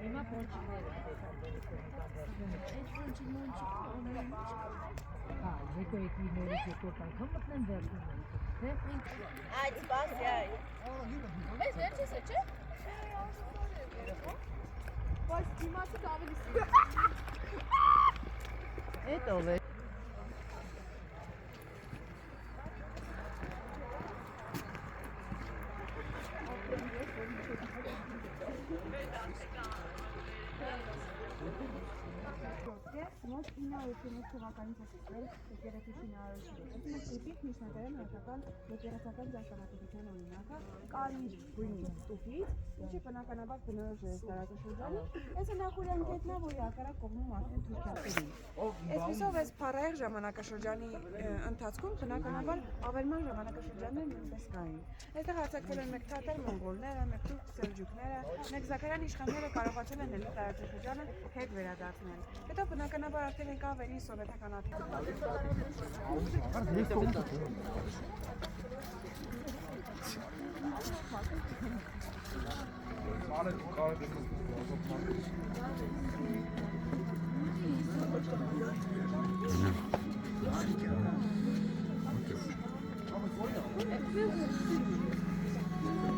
Հիմա փորձիքներ հա, եկո եկի նորից եկո անգամ մտնեն վերջին թե Այդ սպասի այ Մեզ վերջից է, չէ՞։ Բայց դիմացից ավելի սիրում։ Էդ ով է Մոտ 988 թվականից սկսվել եկեղեցի շինարարությունը։ Այս տիպիկ միջնադարյան հայկական եկեղեցական ճարտարապետության օրինակը կարմիր գույնի տուփից, ինչը բնականաբար բնորոշ է տարածաշրջանին, այս նախորյան կետն է, որի հակառակ կողմում արդեն թուրքիացիներին։ Այսպիսով այս փառահեղ ժամանակաշրջանի ընթացքում բնականաբար ավերման ժամանակաշրջանները նույնպես կային։ Այստեղ հարձակվել են մեկ թաթար մոնղոլները, մեկ թուրք սելջուկները, մեկ զաքարյան իշխանները կարողացել են ելի տարածաշրջանը հետ վերադարձնել։ Հետո բնականաբար արդեն եկավ ելի սովետական Ա